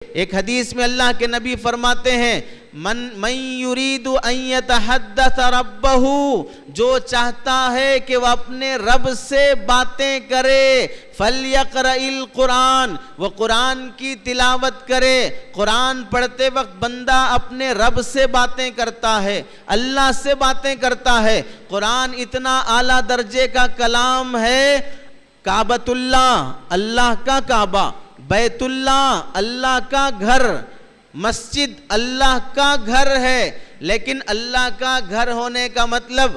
ایک حدیث میں اللہ کے نبی فرماتے ہیں من یرید ان یتحدث ربہ، جو چاہتا ہے کہ وہ اپنے رب سے باتیں کرے، فلیقرأ القرآن، وہ قرآن کی تلاوت کرے۔ قرآن پڑھتے وقت بندہ اپنے رب سے باتیں کرتا ہے، اللہ سے باتیں کرتا ہے۔ قرآن اتنا اعلیٰ درجے کا کلام ہے۔ کعبۃ اللہ، اللہ کا کعبہ، بیت اللہ، اللہ کا گھر، مسجد اللہ کا گھر ہے، لیکن اللہ کا گھر ہونے کا مطلب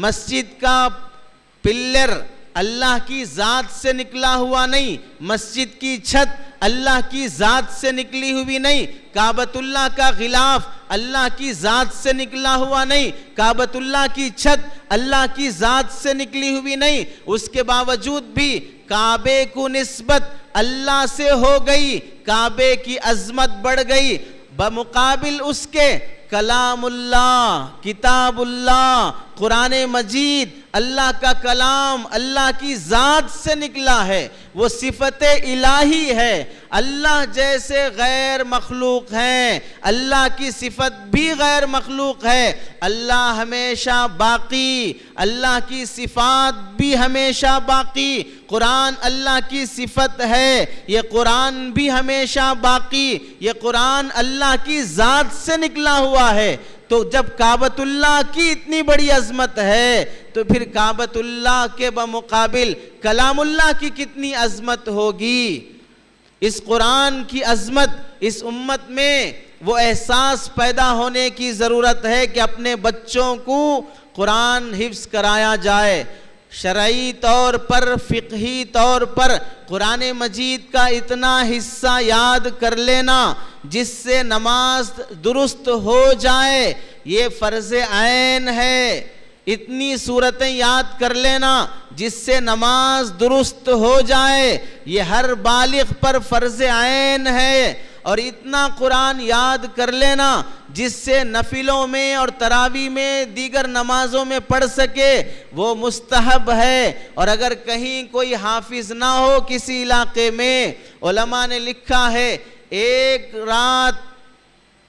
مسجد کا پلر اللہ کی ذات سے نکلا ہوا نہیں، مسجد کی چھت اللہ کی ذات سے نکلی ہوئی نہیں، کعبۃ اللہ کا غلاف اللہ کی ذات سے نکلا ہوا نہیں، کعبۃ اللہ کی چھت اللہ کی ذات سے نکلی ہوئی نہیں۔ اس کے باوجود بھی کعبے کو نسبت اللہ سے ہو گئی، کعبے کی عظمت بڑھ گئی۔ بمقابل اس کے کلام اللہ، کتاب اللہ، قرآن مجید اللہ کا کلام اللہ کی ذات سے نکلا ہے، وہ صفت الہی ہے۔ اللہ جیسے غیر مخلوق ہیں، اللہ کی صفت بھی غیر مخلوق ہے۔ اللہ ہمیشہ باقی، اللہ کی صفات بھی ہمیشہ باقی۔ قرآن اللہ کی صفت ہے، یہ قرآن بھی ہمیشہ باقی، یہ قرآن اللہ کی ذات سے نکلا ہوا ہے۔ تو جب کعبۃ اللہ کی اتنی بڑی عظمت ہے تو پھر کعبۃ اللہ کے بمقابل کلام اللہ کی کتنی عظمت ہوگی۔ اس قرآن کی عظمت اس امت میں وہ احساس پیدا ہونے کی ضرورت ہے کہ اپنے بچوں کو قرآن حفظ کرایا جائے۔ شرعی طور پر، فقہی طور پر قرآن مجید کا اتنا حصہ یاد کر لینا جس سے نماز درست ہو جائے، یہ فرض عین ہے۔ اتنی صورتیں یاد کر لینا جس سے نماز درست ہو جائے، یہ ہر بالغ پر فرض عین ہے۔ اور اتنا قرآن یاد کر لینا جس سے نفلوں میں اور تراویح میں دیگر نمازوں میں پڑھ سکے، وہ مستحب ہے۔ اور اگر کہیں کوئی حافظ نہ ہو کسی علاقے میں، علماء نے لکھا ہے ایک رات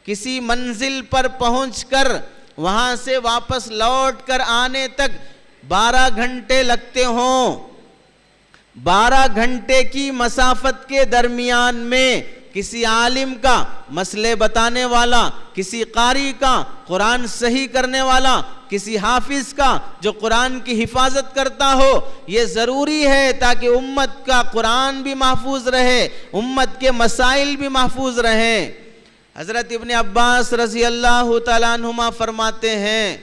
کسی منزل پر پہنچ کر وہاں سے واپس لوٹ کر آنے تک 12 گھنٹے لگتے ہوں، 12 گھنٹے کی مسافت کے درمیان میں کسی عالم کا مسئلے بتانے والا، کسی قاری کا قرآن صحیح کرنے والا، کسی حافظ کا جو قرآن کی حفاظت کرتا ہو، یہ ضروری ہے تاکہ امت کا قرآن بھی محفوظ رہے، امت کے مسائل بھی محفوظ رہیں۔ حضرت ابن عباس رضی اللہ تعالیٰ عنہما فرماتے ہیں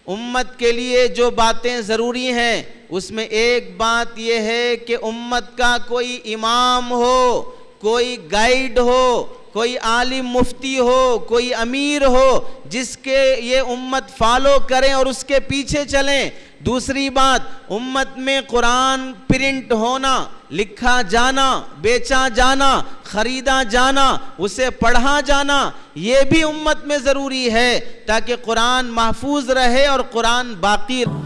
امت کے لیے جو باتیں ضروری ہیں اس میں ایک بات یہ ہے کہ امت کا کوئی امام ہو، کوئی گائیڈ ہو، کوئی عالم مفتی ہو، کوئی امیر ہو جس کے یہ امت فالو کریں اور اس کے پیچھے چلیں۔ دوسری بات، امت میں قرآن پرنٹ ہونا، لکھا جانا، بیچا جانا، خریدا جانا، اسے پڑھا جانا، یہ بھی امت میں ضروری ہے تاکہ قرآن محفوظ رہے اور قرآن باقی رہے۔